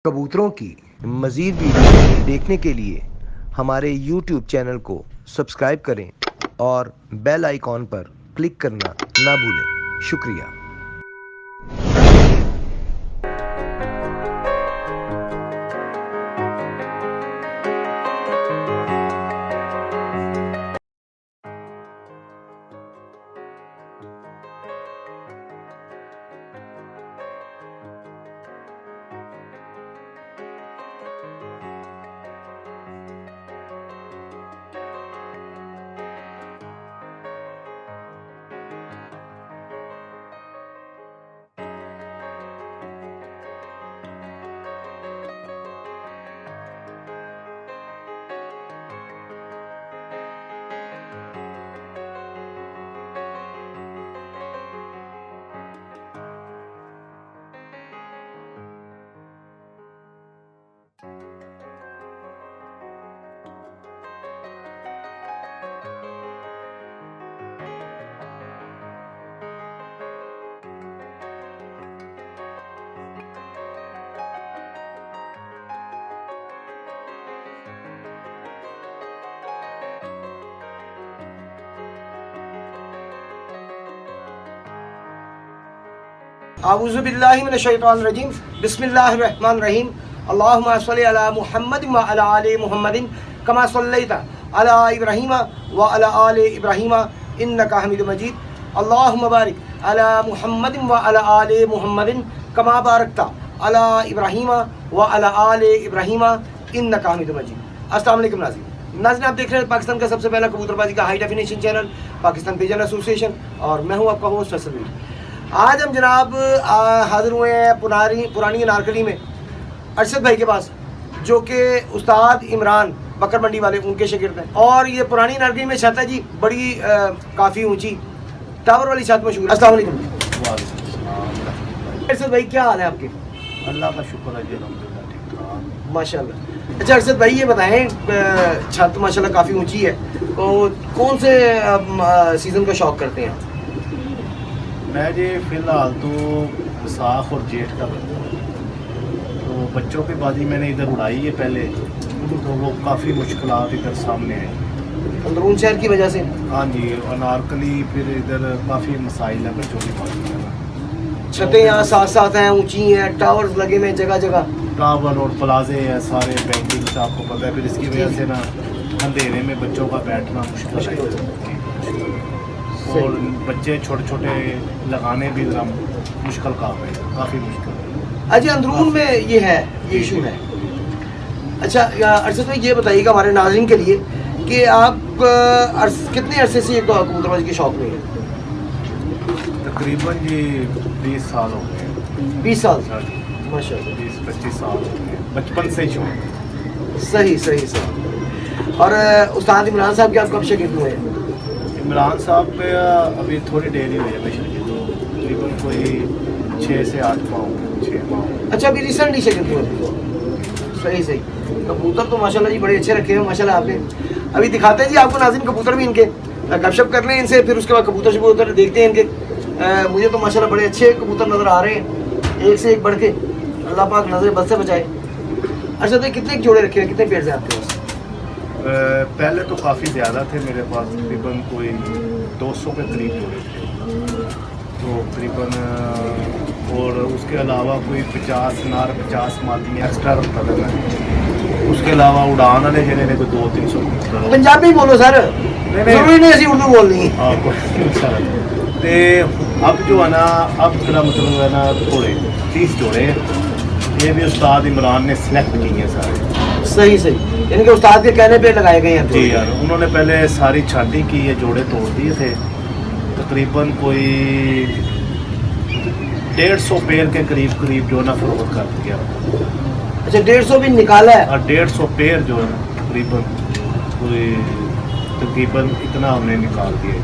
कबूतरों की मज़ीद वीडियो देखने के लिए हमारे YouTube चैनल को सब्सक्राइब करें और बेल आइकॉन पर क्लिक करना ना भूलें। शुक्रिया। आऊज़ु बिल्लाहि मिनश शैतानिर रजीम बिस्मिल्लाहिर रहमानिर रहीम अल्लाहुम्मा सल्लि अला मुहम्मद व अला आलि मुहम्मदिन कमा सल्लैता अला इब्राहीम व अला आलि इब्राहीम इन्नका हमीदुम मजीद अल्लाहुम्मा बारिक अला मुहम्मद व अला आलि मुहम्मदिन कमा बारकता अला इब्राहीम व अला आलि इब्राहीम इन्नका हमीदुम मजीद। अस्सलाम वालेकुम नाज़रीन, आप देख रहे हैं पाकिस्तान का सबसे पहला कबूतरबाजी का high definition channel Pakistan pigeon association और मैं हूं आपका होस्ट फैसल मीर। आज हम जनाब हाजिर हुए हैं पुरानी अनारकली में अरशद भाई के पास, जो कि उस्ताद इमरान बकर मंडी वाले उनके शागिर्द हैं। और ये पुरानी अनारकली में छत है जी, बड़ी काफ़ी ऊंची टावर वाली छत मशहूर है। अस्सलाम वालेकुम अरशद भाई, क्या हाल है आपके? अल्लाह का शुक्र है जी, अल्हम्दुलिल्लाह ठीक ठाक माशाल्लाह। अच्छा अरशद भाई, ये बताएं, छत माशाल्लाह काफ़ी ऊंची है, तो कौन से सीज़न का शौक़ करते हैं? मैं जी फ़िलहाल तो विसाख और जेठ का करता हूँ। तो बच्चों की बाजी मैंने इधर उड़ाई है पहले, तो वो काफ़ी मुश्किलात इधर सामने आई अंदरून शहर की वजह से। हाँ जी, अनारकली फिर इधर काफ़ी मसाइल है बच्चों की बाजी में। छतें यहाँ साथ साथ हैं, ऊंची हैं, टावर्स लगे हुए हैं जगह जगह, टावर और प्लाजे हैं सारे, बैंकिंग आपको पता है। फिर इसकी वजह से ना अंधेरे में बच्चों का बैठना मुश्किल है और बच्चे छोटे छोटे लगाने भी ज़रा मुश्किल काम है, काफ़ी मुश्किल है। अच्छा अंदरून में ये है, ये इशू है। अच्छा अरशद भाई, ये बताइएगा हमारे नाज़रीन के लिए कि आप कितने अरसे से कबूतरबाजी के शौक़ में हैं? तकरीबन जी 20 साल हो गए। 20 साल? माशाल्लाह 20-25 साल हो गए, बचपन से ही शौक। सही सही सही। और उस्ताद इमरान साहब के आप कब शागिर्द हुए हैं? इमरान साहब पे अभी थोड़ी देर ही हुई है, तकरीबन कोई 6 से 8 माह 6 माह। अच्छा, अभी रिसेंटली शागिर्द हुए? सही सही। कबूतर तो माशाल्लाह जी बड़े अच्छे रखे हैं माशाल्लाह आपने। अभी दिखाते हैं जी आपको नाज़रीन कबूतर भी इनके, गपशप कर लें इनसे, फिर उसके बाद कबूतर देखते हैं इनके। मुझे तो माशाल्लाह बड़े अच्छे कबूतर नज़र आ रहे हैं, एक से एक बढ़ के। अल्लाह पाक नज़र बद से बचाए। अच्छा तो कितने जोड़े रखे हैं, कितने पेड़ हैं आपके पास? पहले तो काफ़ी ज़्यादा थे मेरे पास, तकरीबन कोई 200 के करीब जोड़े थे। तो तकरीबन और उसके अलावा कोई 50 मादी में एक्स्ट्रा रखता था मैं। उसके अलावा उड़ान वाले जने ने कोई 200-300 पंजाबी बोलो सर, जरूरी नहीं ऐसी उर्दू बोलनी है। हाँ तो अब जो है ना, अब मेरा मतलब है ना थोड़े 30 जोड़े ये भी उस्ताद इमरान ने सिलेक्ट किए हैं सारे। सही सही, इनके उस्ताद के कहने पे लगाए गए हैं जी यार, उन्होंने पहले सारी छांटी की, ये जोड़े तोड़ दिए थे। तकरीबन कोई 150 पेड़ के करीब जो ना फरोख्त कर दिया। अच्छा 150 भी निकाला है? और 150 पेड़ जो है ना तकरीबन इतना हमने निकाल दिया।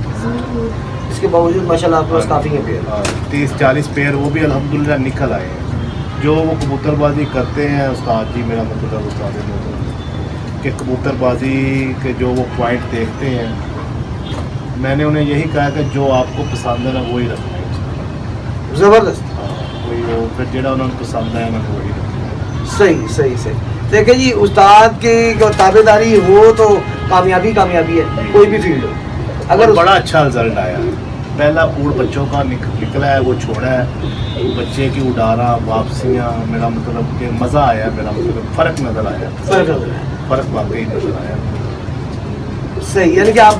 इसके बावजूद माशाल्लाह आपके पास काफ़ी है पेड़। 30-40 पेड़ वो भी अल्हम्दुलिल्लाह निकल आए हैं। जो वो कबूतरबाजी करते हैं उस्ताद जी, मेरा मतलब उस्ताद कि कबूतरबाजी के जो वो पॉइंट देखते हैं, मैंने उन्हें यही कहा कि जो आपको पसंद है ना वही रखना है। ज़बरदस्त। कोई वो फिर जो उन्होंने पसंद है मैंने वही रखना है। सही सही सही। देखिए जी, उस्ताद की ताबेदारी हो तो कामयाबी कामयाबी है, कोई भी फील्ड हो। अगर बड़ा अच्छा रिजल्ट आया, पहला पूर्ण बच्चों का निकला है, वो छोड़ा है, बच्चे की उड़ाना वापसियाँ, मेरा मतलब कि मज़ा आया, मेरा मतलब फ़र्क नज़र आया, फ़र्क वाकई नज़र आया। सही, यानी कि आप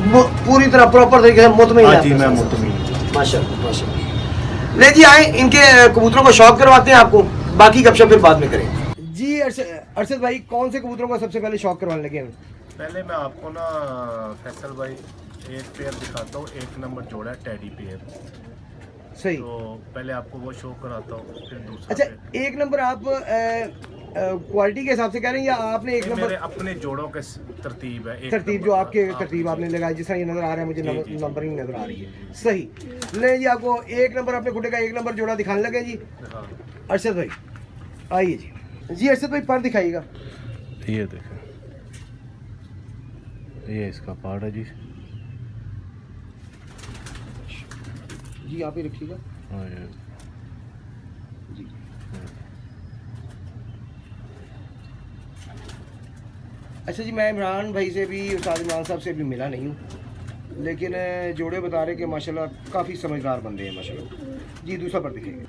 पूरी तरह प्रॉपर तरीके से मुतमईन हैं? जी मैं मुतमईन। माशाल्लाह माशाल्लाह। ले जी आए, इनके कबूतरों को शौक करवाते हैं आपको, बाकी गपशप फिर बाद में करें जी। अरशद भाई, कौन से कबूतरों को सबसे पहले शौक करवाने लगे हैं? पहले मैं आपको ना फैसल भाई एक पेयर दिखाता हूँ, एक नंबर जोड़ा है टेडी पेयर। सही, तो पहले आपको वो शो कराता हूँ, फिर दूसरा। अच्छा, एक नंबर आप क्वालिटी के हिसाब से कह रहे हैं या आपने एक नंबर? मेरे अपने जोड़ों के तरतीब है, तरतीब जो आपके तरतीब आपने लगाई, जिस तरह ये नजर आ रहा है मुझे, नंबरिंग नजर आ रही है। सही, ले जी आपको एक नंबर अपने खुटे का एक नंबर जोड़ा दिखाने लगे जी। हाँ। अरशद भाई आइए जी। जी अरशद भाई, पर दिखाइएगा। ये देखें, ये इसका पार्ट है जी। जी आप ही रखिएगा जी। अच्छा जी, मैं इमरान भाई से भी, उस्ताद इमरान साहब से भी मिला नहीं हूँ, लेकिन जोड़े बता रहे कि माशाल्लाह काफ़ी समझदार बंदे हैं माशाल्लाह जी। दूसरा पर दिखेगा।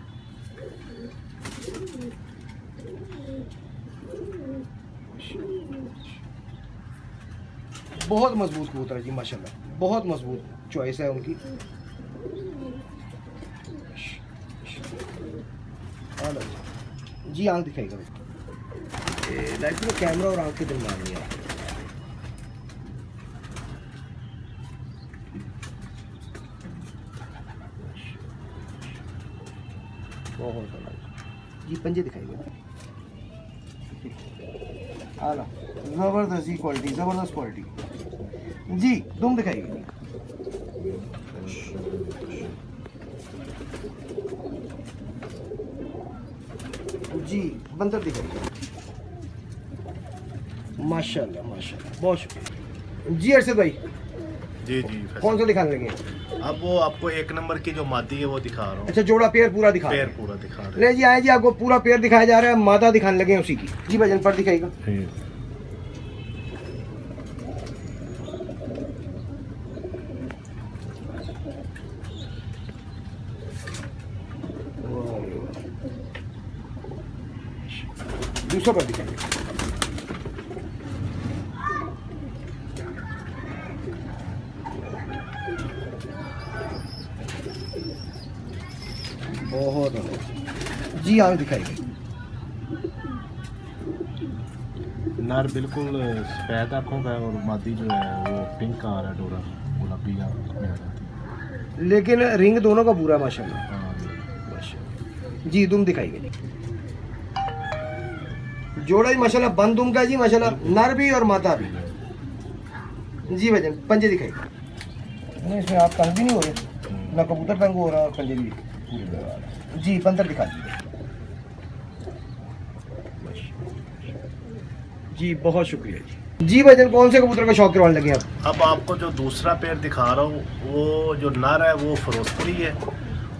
बहुत मजबूत कबूतर है जी माशाल्लाह, बहुत मजबूत चॉइस है उनकी। जी आंख दिखाएगा लाइट में, कैमरा और आंख के दरमियान नहीं है। जी पंजे दिखाएगा, आला जबरदस्त ही क्वालिटी, जबरदस्त क्वालिटी जी। दुम दिखाइए जी। बंदर दिखाइए माशाल्लाह माशाल्लाह, बहुत शुक्रिया जी। अरशद भाई जी जी, कौन सा दिखाने लगे? अब वो आपको एक नंबर की जो मादी है वो दिखा रहा हूँ। अच्छा, जोड़ा पेयर पूरा दिखा, पेयर पूरा दिखा रहे हैं। ले जी आए जी, आपको पूरा पेयर दिखाया जा रहा है, मादा दिखाने लगे हैं उसी की जी। भजन पर दिखाएगा दूसरा पर दिखाएगा। बहुत जी आगे दिखाएगी। नर बिल्कुल सफ़ेद आँखों का है और मादी जो है वो पिंक आ रहा है, डोरा गुलाबी आँख में आ जाती है, लेकिन रिंग दोनों का पूरा माशाल्लाह। हाँ माशाल्लाह जी। दुम दिखाइए, जोड़ा ही माशाल्लाह बंद दुम का जी माशाल्लाह, नर भी और मादा भी जी। भजन पंजे दिखाइए। नहीं, इसमें आप तंग भी नहीं हो रहे, ना कबूतर तंग हो रहा और पंजे भी जी। बंदर दिखा दीजिए जी। बहुत शुक्रिया जी। जी भजन, कौन से कबूतर का शौक करवाने लगे आप? अब आपको जो दूसरा पेयर दिखा रहा हूँ, वो जो नर है वो फिरोजपुरी है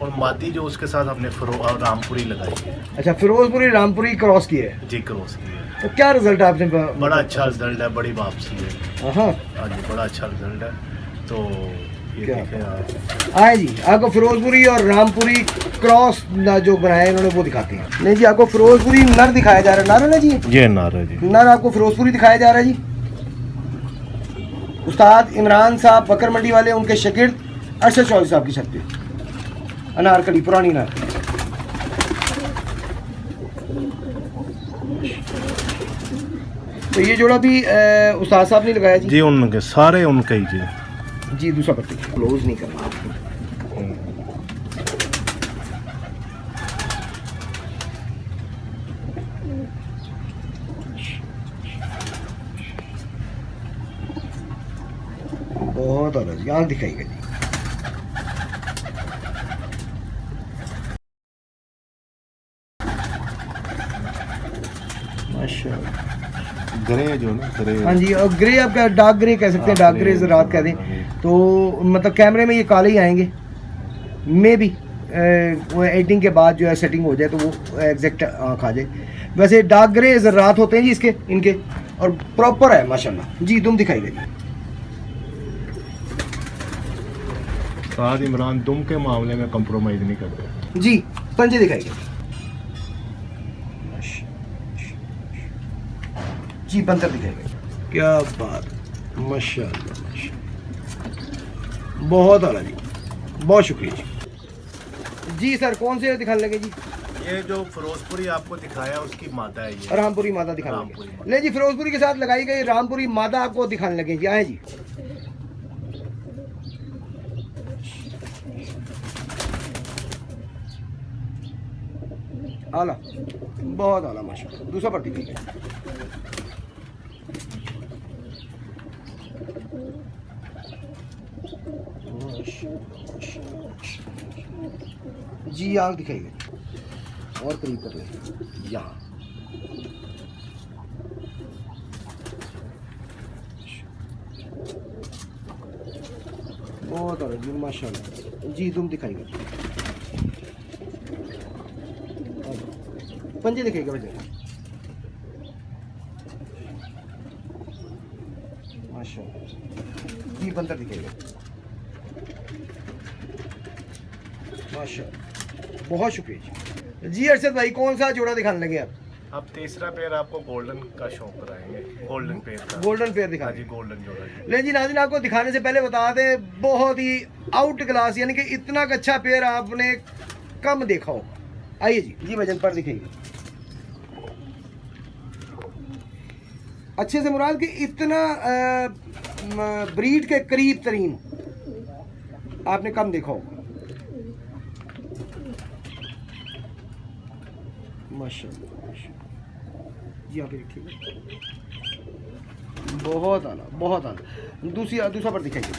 और मादी जो उसके साथ हमने रामपुरी लगाई है। अच्छा, फिरोजपुरी रामपुरी क्रॉस की है जी, क्रॉस की है। तो क्या रिजल्ट है आपने? बड़ा अच्छा रिजल्ट है, बड़ी वापसी है। हाँ जी, बड़ा अच्छा रिजल्ट है। तो ये देखें आप, आए जी, आपको फिरोजपुरी और रामपुरी क्रॉस जो बनाए इन्होंने वो दिखाते हैं। नहीं जी, आपको फिरोजपुरी नर दिखाया जा रहा है। नर है ना जी? ये नर है जी। नर आपको फिरोजपुरी दिखाया जा रहा है जी। उस्ताद इमरान साहब बकर मंडी वाले, उनके शागिर्द अरशद चौधरी साहब की छत पे अनारकली पुरानी नर। तो ये जोड़ा भी उस्ताद साहब ने लगाया जी? जी, उनके सारे उनके ही जी। जी दूसरा पत्ती क्लोज नहीं करना आपको। बहुत अलग जी, आँख दिखाइएगा जी। माशाल्लाह, ग्रे जो ना, ग्रे। हाँ जी, और ग्रे आपका डार्क ग्रे कह सकते हैं, डार्क ग्रे रात कह दें तो मतलब कैमरे में ये काले ही आएंगे मे भी। वो एडिटिंग के बाद जो है सेटिंग हो जाए तो वो एग्जैक्ट आँख आ जाए। वैसे डार्क ग्रे ज़रात होते हैं जी इसके, इनके, और प्रॉपर है माशाल्लाह जी। दुम दिखाइए जी। उस्ताद इमरान दुम के मामले में कंप्रोमाइज़ नहीं करते जी। पंजे दिखाइए जी। बंतर दिखाइए। क्या बात, माशाल्लाह माशाल्लाह, बहुत आला जी, बहुत शुक्रिया जी। जी सर कौन से दिखाने लगे जी? ये जो फिरोजपुरी आपको दिखाया उसकी मादा है ये। रामपुरी मादा दिखाने रामपुरी लगे। ले जी फिरोजपुरी के साथ लगाई गई रामपुरी मादा आपको दिखाने लगे जी। आए जी। आला, बहुत आला माशाल्लाह। दूसरा पर दिखाइए जी। आग दिखाइए और करीब कर लें यहाँ। बहुत अच्छा जी माशाल्लाह जी। तुम दिखाइए पंजे दिखाइएगा भैया माशाल्लाह जी। बंदर दिखाइएगा माशाल्लाह, बहुत शुक्रिया जी। जी अरशद भाई कौन सा जोड़ा दिखाने लगे आप? अब तीसरा पेयर आपको गोल्डन का शौक कराएंगे। गोल्डन पेयर का, गोल्डन पेयर दिखा जी, गोल्डन जोड़ा जी। ले जी नाज़रीन, आपको दिखाने से पहले बता दें बहुत ही आउट क्लास, यानी कि इतना अच्छा पेयर आपने कम देखा हो। आइए जी। जी वजन पर दिखाइए अच्छे से मुराद कि इतना ब्रीड के करीब तरीन आपने कम देखा हो। माशाल्लाह जी। आप देखिए बहुत आला, बहुत आला। दूसरा पर दिखाइए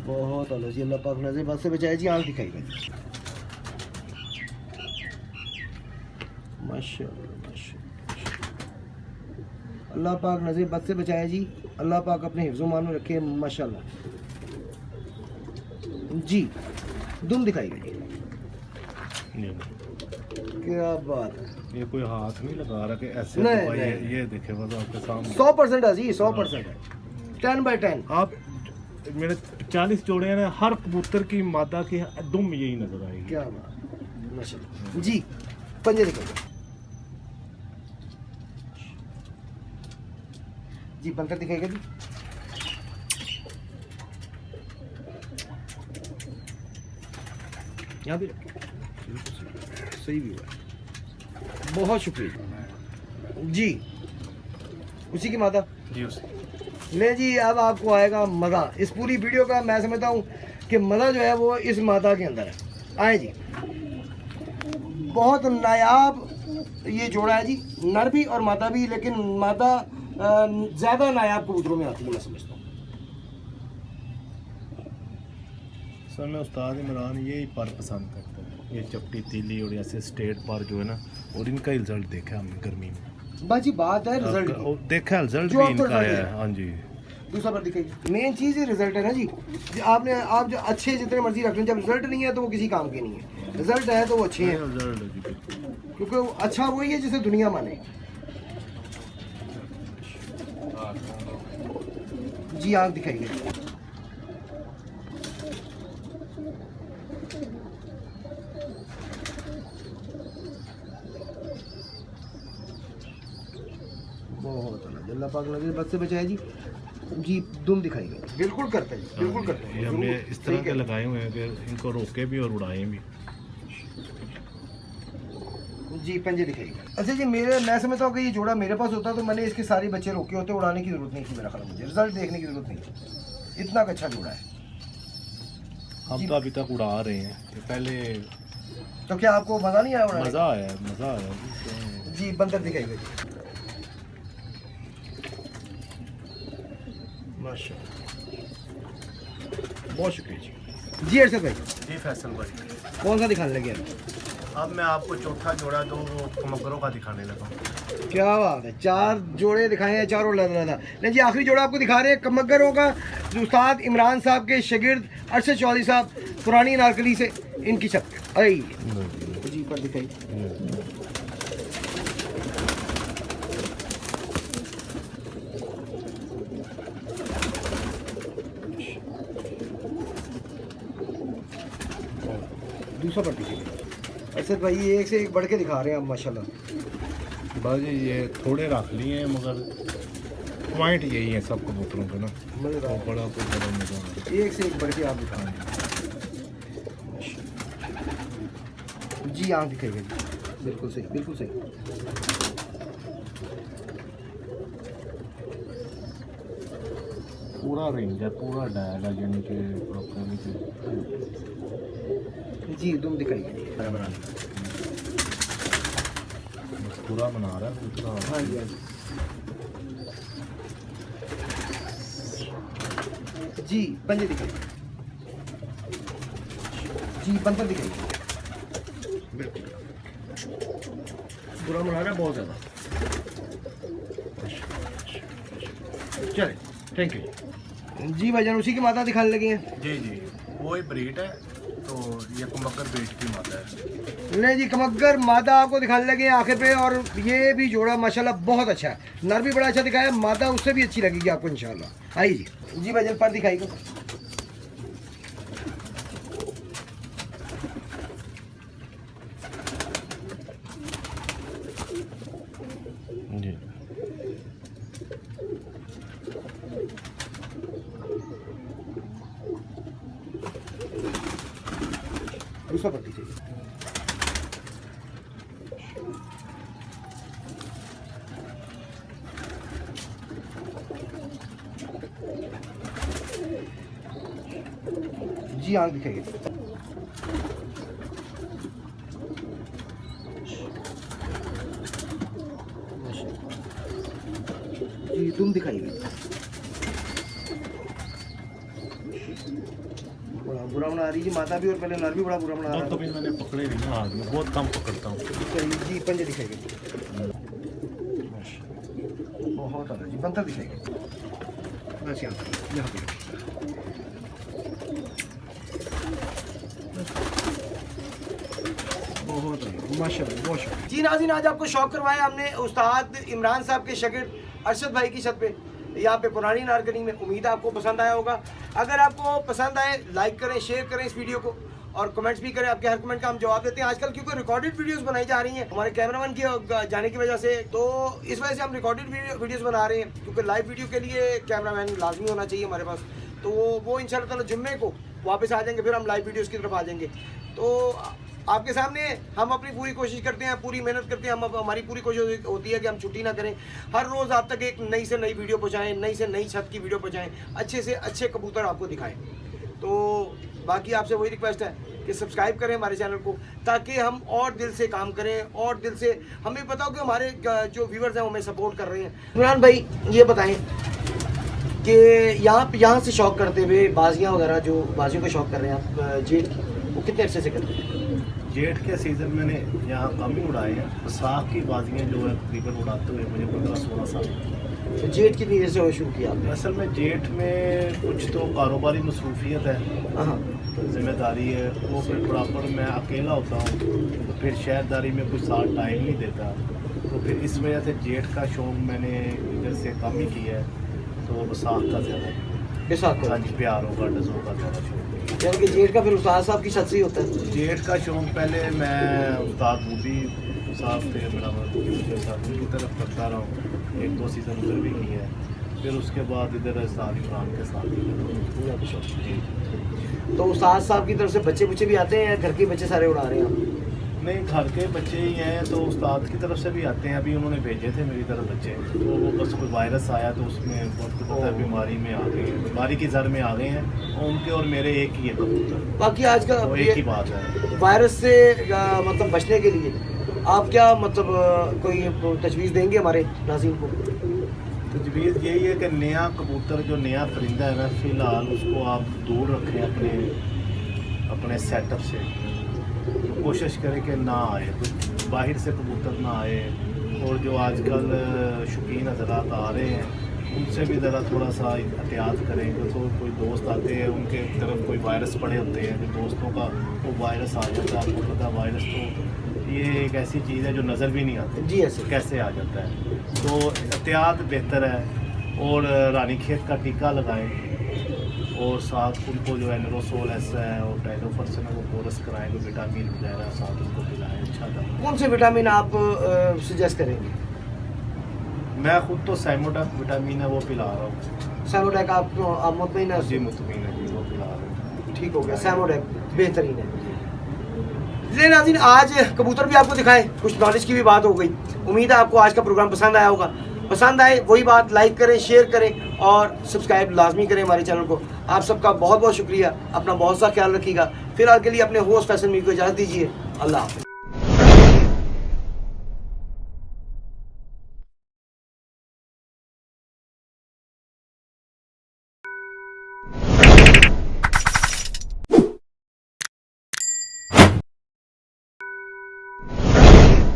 बहुत आला जी। अल्लाह पाक नज़र बद से बचाए जी। आँख दिखाइए माशाल्लाह माशाल्लाह। अल्लाह पाक नज़र बद से बचाए जी। अल्लाह पाक अपने हिफ्ज़-ओ-मान में रखे माशाल्लाह जी। दुम दिखाइए जी। क्या बात है, ये कोई हाथ नहीं लगा रहा कि ऐसे नहीं, दबाइए। नहीं। ये देखे बस आपके सामने 100% है जी, 100% है। 10/10 आप मेरे 40 जोड़े हैं ना, हर कबूतर की मादा की दुम यही नजर आएगी। क्या बात माशाल्लाह जी। पंजे दिखाइए जी। पंखा दिखाएगा जी। यहाँ भी सही भी हुआ, बहुत शुक्रिया जी। उसी की माता जी उसी। ले जी। अब आपको आएगा मज़ा इस पूरी वीडियो का। मैं समझता हूँ कि मज़ा जो है वो इस माता के अंदर है। आए जी। बहुत नायाब ये जोड़ा है जी, नर भी और मादा भी, लेकिन मादा ज़्यादा नायाब कबूतरों में आती है मैं समझता हूँ। सर मैं उस्ताद इमरान यही पर पसंद करता हूँ, ये चपटी तीली और ऐसे स्टेट पर जो है ना, और इनका रिजल्ट देखा हमने गर्मी में। बाजी बात है रिजल्ट की। देखा रिजल्ट जो भी आपको इनका रिजल्ट है। है। हाँ जी। दूसरा पर दिखाइए। मेन चीज़ ही रिजल्ट है ना जी। आप जो अच्छे जितने मर्जी रख लें, जब रिजल्ट नहीं है तो वो किसी काम के नहीं है। रिजल्ट है तो वो अच्छे हैं, रिजल्ट है जी। क्योंकि वो अच्छा वही है जिसे दुनिया माने जी। आँख दिखाइए बहुत अल्लाह पाक नज़र बद से बचाए जी। जी दुम दिखाइए। बिल्कुल करते हैं, बिल्कुल करते हैं। ये हमने जरूर, इस तरह ठीक के है। लगाए हुए हैं कि इनको रोके भी और उड़ाएं भी। जी पंजे दिखाइए। अच्छा जी, मैं समझता हूँ कि ये जोड़ा मेरे पास होता तो मैंने इसके सारे बच्चे रोके होते, उड़ाने की जरूरत नहीं थी मेरा ख्याल। मुझे रिजल्ट देखने की जरूरत नहीं, इतना अच्छा जोड़ा है। हम तो अभी तक उड़ा रहे हैं, पहले तो क्या आपको मज़ा नहीं आया उड़ाने? मज़ा आया, मज़ा आया जी। बंदर दिखाइए जी। माशाल्लाह, बहुत शुक्रिया जी। जी अरशद भाई जी। फैसल भाई कौन सा दिखाने लगे आप? अब मैं आपको चौथा जोड़ा दो मगरों का दिखाने लगा हूँ। क्या बात है, 4 जोड़े दिखाए हैं, चारों लदा। नहीं जी, आखिरी जोड़ा आपको दिखा रहे हैं कमगरों का, उस्ताद इमरान साहब के शागिर्द अरशद चौधरी साहब पुरानी नारकली से, इनकी छत पे। आई जी पर दिखाई। दूसरा पर दिखाई। अरशद भाई ये एक से एक बढ़ के दिखा रहे हैं आप माशाल्लाह। बस ये थोड़े रख लिए हैं, मगर पॉइंट यही है सब कबूतरों के ना, मज़ेदार, बड़ा कोई बड़ा मजा आ रहा एक से एक बढ़ के आप दिखा रहे हैं जी। यहाँ दिखाइए जी, बिल्कुल सही, बिल्कुल सही। पूरा रेंज है, पूरा डायल है, यानी कि प्रॉपर जी तुम दिखाइए बराबर। पूरा बना रहा है पूरा। हाँ जी, हाँ जी जी। पंजे दिखाइए जी, बंदर दिखाइए। पूरा बना रहा है बहुत ज़्यादा। चले, थैंक यू जी। भाईजान उसी की माता दिखाने लगे हैं। जी जी, वो ही ब्रीड है, तो ये कमक्कर ब्रीड की माता है। नहीं जी, कमक्कर मादा आपको दिखाने लगे हैं आखिर पे, और ये भी जोड़ा माशाल्लाह बहुत अच्छा है। नर भी बड़ा अच्छा दिखाया, मादा उससे भी अच्छी लगेगी आपको इंशाल्लाह। आइए जी जी भाईजान पर दिखाइए। जी दूसरा पट्टी चाहिए। जी आंख दिखाइए। जी तुम दिखाइए। बड़ा बुरा बना रही जी माता भी, और पहले नर भी बड़ा बुरा बना रहा है। कभी मैंने पकड़े नहीं ना, हाथ में बहुत कम पकड़ता हूँ। जी पंजे दिखाइए। बहुत अच्छा जी, बंतर दिखाइए। बस यहाँ पे बहुत माशाल्लाह बहुत शुक्रिया जी। नाज़रीन, आज आपको शौक करवाया हमने उस्ताद इमरान साहब के शागिर्द अरशद भाई की छत पे, यहाँ पे पुरानी नारकनी में। उम्मीद है आपको पसंद आया होगा। अगर आपको पसंद आए लाइक करें, शेयर करें इस वीडियो को, और कमेंट्स भी करें। आपके हर कमेंट का हम जवाब देते हैं। आजकल क्योंकि रिकॉर्डेड वीडियोस बनाई जा रही हैं हमारे कैमरामैन की जाने की वजह से, तो इस वजह से हम रिकॉर्डेड वीडियोस बना रहे हैं, क्योंकि लाइव वीडियो के लिए कैमरामैन लाजमी होना चाहिए हमारे पास। तो वो इंशाल्लाह ताला जुम्मे को वापस आ जाएंगे, फिर हम लाइव वीडियोस की तरफ आ जाएंगे। तो आपके सामने हम अपनी पूरी कोशिश करते हैं, पूरी मेहनत करते हैं। हम हमारी पूरी कोशिश होती है कि हम छुट्टी ना करें, हर रोज़ आप तक एक नई से नई वीडियो पहुँचाएँ, नई से नई छत की वीडियो पहुँचाएँ, अच्छे से अच्छे कबूतर आपको दिखाएँ। तो बाकी आपसे वही रिक्वेस्ट है कि सब्सक्राइब करें हमारे चैनल को, ताकि हम और दिल से काम करें, और दिल से हमें पता हो कि हमारे जो व्यूवर्स हैं वो हमें सपोर्ट कर रहे हैं। इमरान भाई ये बताएं कि यहाँ से शौक करते हुए बाजियाँ वगैरह, जो बाजियों का शौक कर रहे हैं आप जेठ की, वो कितने अरसे से करते हैं? जेठ के सीज़न मैंने यहाँ कम ही उड़ाए हैं। बसाख की बाजियाँ जो है तकरीबन उड़ाते हुए मुझे 15-16 साल। तो जेठ कितनी देर से शुरू किया आपने? असल में जेठ में कुछ तो कारोबारी मसरूफियत है, हाँ, जिम्मेदारी है, वो फिर प्रॉपर मैं अकेला होता हूँ, तो फिर शहरदारी में कुछ साल टाइम नहीं देता, तो फिर इस वजह से जेठ का शौक मैंने इधर से कम ही किया है। तो बसाख का ज़्यादा बेसाख हाँ जी, प्यारों का डजों का ज़्यादा शौक है। यानी कि जेठ का फिर उस्ताद साहब की छत से ही होता है? जेठ का शौक पहले मैं उस्ताद बूबी साहब थे, मेरा साहब उनकी तरफ करता रहा हूँ, 1-2 सीज़न उधर भी किया है। फिर उसके बाद इधर साल इमरान के साथ जी। तो उस्ताद साहब की तरफ से बच्चे भी आते हैं या घर के बच्चे सारे उड़ा रहे हैं आप? नहीं, घर के बच्चे ही हैं, तो उस्ताद की तरफ से भी आते हैं। अभी उन्होंने भेजे थे मेरी तरफ बच्चे, तो वो बस कोई वायरस आया तो उसमें वक्त पता है बीमारी में आ गए, बीमारी की जड़ में आ गए हैं, और उनके और मेरे एक ही है कबूतर। बाकी आज का वो एक ही बात है। वायरस से मतलब बचने के लिए आप क्या मतलब कोई तजवीज़ देंगे हमारे नाज़रीन को? तजवीज़ यही है कि नया कबूतर जो नया परिंदा है ना, फ़िलहाल उसको आप दूर रखें अपने सेटअप से। तो कोशिश करें कि ना आए, बाहर से कबूतर ना आए, और जो आजकल शौकीन हज़रात आ रहे हैं उनसे भी ज़रा थोड़ा सा एहतियात करें, क्योंकि कोई दोस्त आते हैं उनके तरफ कोई वायरस पड़े होते हैं, जो दोस्तों का वो वायरस आ जाता है। आपको पता वायरस तो ये एक ऐसी चीज़ है जो नज़र भी नहीं आती जी ऐसे कैसे आ जाता है, तो एहतियात बेहतर है। और रानीखेत का टीका लगाएं और साथ उनको जो है एनरोसोल ऐसा है और टाइलोफर्सन है वो कोरस कराएं, जो विटामिन वगैरह साथ उनको पिलाएं। अच्छा था। कौन से विटामिन आप सजेस्ट करेंगे? मैं खुद तो सैमोडक विटामिन है वो पिला रहा हूँ। सैमोडेक आप मुतमईन है? जी मुतमीन है जी, वो पिला रहा हूँ। ठीक हो गया, सैमोडेक बेहतरीन है। ले नाज़रीन, आज कबूतर भी आपको दिखाएं, कुछ नॉलेज की भी बात हो गई। उम्मीद है आपको आज का प्रोग्राम पसंद आया होगा। पसंद आए वही बात, लाइक करें, शेयर करें और सब्सक्राइब लाजमी करें हमारे चैनल को। आप सबका बहुत बहुत शुक्रिया। अपना बहुत सा ख्याल रखिएगा। फिलहाल के लिए अपने होस्ट फैसल मीर को इजाज़त दीजिए। अल्लाह हाफ़िज़।